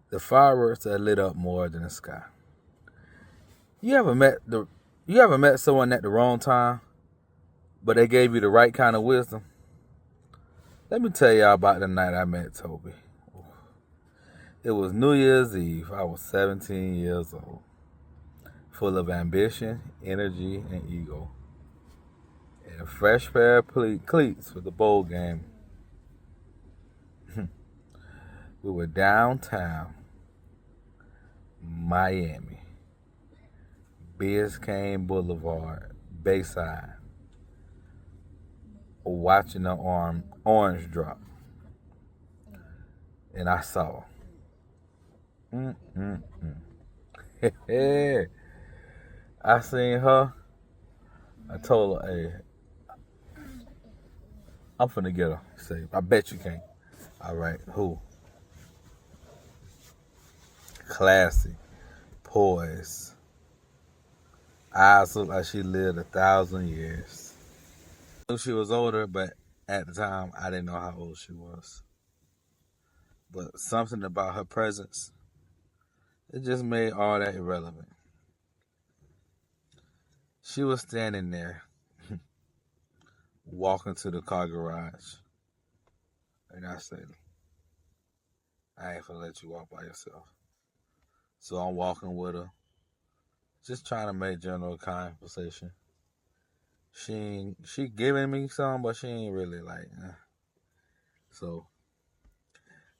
The fireworks that lit up more than the sky. You ever met someone at the wrong time, but they gave you the right kind of wisdom? Let me tell y'all about the night I met Toby. It was New Year's Eve. I was 17 years old, full of ambition, energy, and ego, and a fresh pair of cleats for the bowl game. We were downtown Miami, Biscayne Boulevard, Bayside, watching the orange drop, and I saw. I seen her. I told her, "Hey, I'm finna get her." She said, "I bet you can't." All right, who? Classy, poised, eyes look like she lived 1,000 years. I knew she was older, but at the time I didn't know how old she was. But something about her presence, it just made all that irrelevant. She was standing there, walking to the car garage, and I said, "I ain't gonna let you walk by yourself." So I'm walking with her, just trying to make general conversation. She giving me some, but she ain't really like. So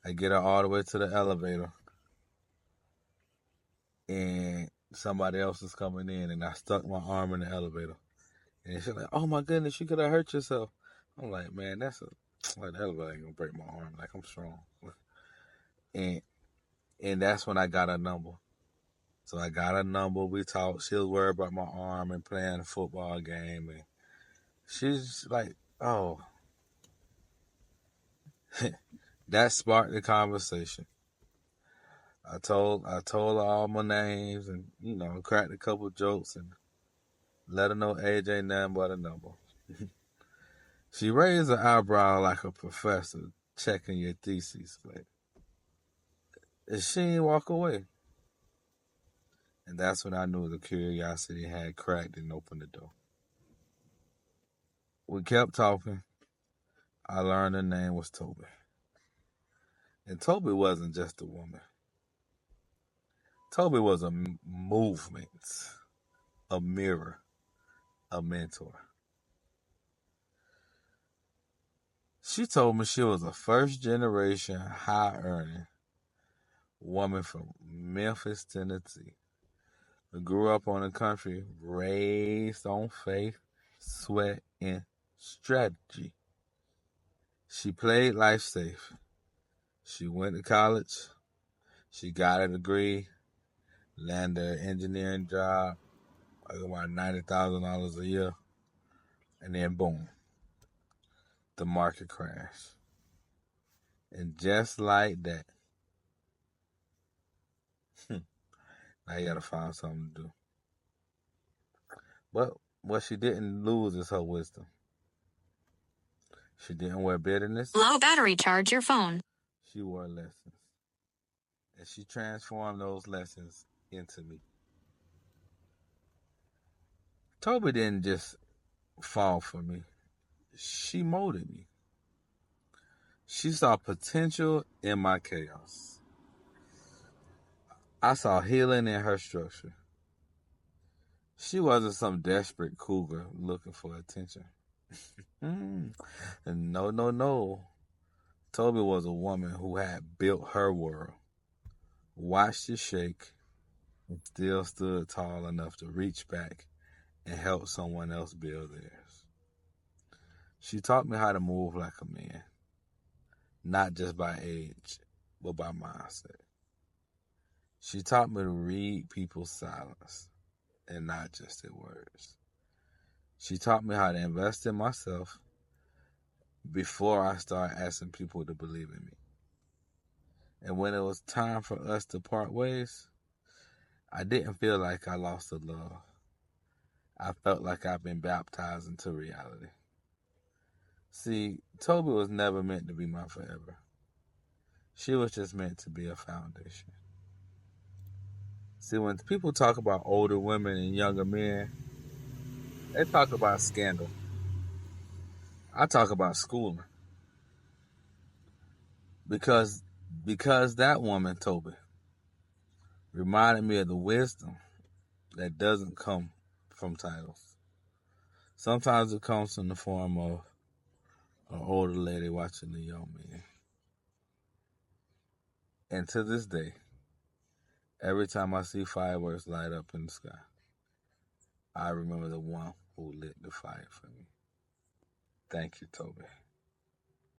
I get her all the way to the elevator, and somebody else is coming in, and I stuck my arm in the elevator, and she's like, "Oh my goodness, you could have hurt yourself." I'm like, "Man, like the elevator ain't gonna break my arm. Like I'm strong." And and that's when I got her number. So I got her number. We talked. She was worried about my arm and playing a football game, and she's like, "Oh." That sparked the conversation. I told her all my names and cracked a couple jokes and let her know age ain't nothing but a number. She raised her eyebrow like a professor checking your thesis, but she ain't walk away. And that's when I knew the curiosity had cracked and opened the door. We kept talking. I learned her name was Toby. And Toby wasn't just a woman. Toby was a movement, a mirror, a mentor. She told me she was a first generation high earning woman from Memphis, Tennessee. Who grew up on the country, raised on faith, sweat, and strategy. She played life safe. She went to college. She got a degree, landed an engineering job, like about $90,000 a year, and then boom, the market crashed. And just like that, now you gotta find something to do. But what she didn't lose is her wisdom. She didn't wear bitterness. Low battery, charge your phone. She wore lessons. And she transformed those lessons into me. Toby didn't just fall for me. She molded me. She saw potential in my chaos. I saw healing in her structure. She wasn't some desperate cougar looking for attention. And no. Toby was a woman who had built her world, watched it shake, and still stood tall enough to reach back and help someone else build theirs. She taught me how to move like a man, not just by age, but by mindset. She taught me to read people's silence and not just their words. She taught me how to invest in myself before I start asking people to believe in me. And when it was time for us to part ways, I didn't feel like I lost the love. I felt like I've been baptized into reality. See, Toby was never meant to be my forever. She was just meant to be a foundation. See, when people talk about older women and younger men, they talk about scandal. I talk about schooling. Because that woman, Toby, reminded me of the wisdom that doesn't come from titles. Sometimes it comes in the form of an older lady watching the young man. And to this day, every time I see fireworks light up in the sky, I remember the one who lit the fire for me. Thank you, Toby.